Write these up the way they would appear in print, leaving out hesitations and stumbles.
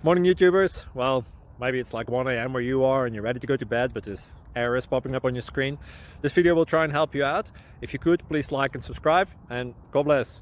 Morning YouTubers. Well, maybe it's like 1 a.m. where you are and you're ready to go to bed, but this error is popping up on your screen. This video will try and help you out. If you could, please like and subscribe, and God bless.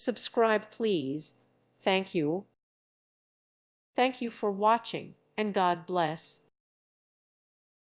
Subscribe, please. Thank you. Thank you for watching, and God bless.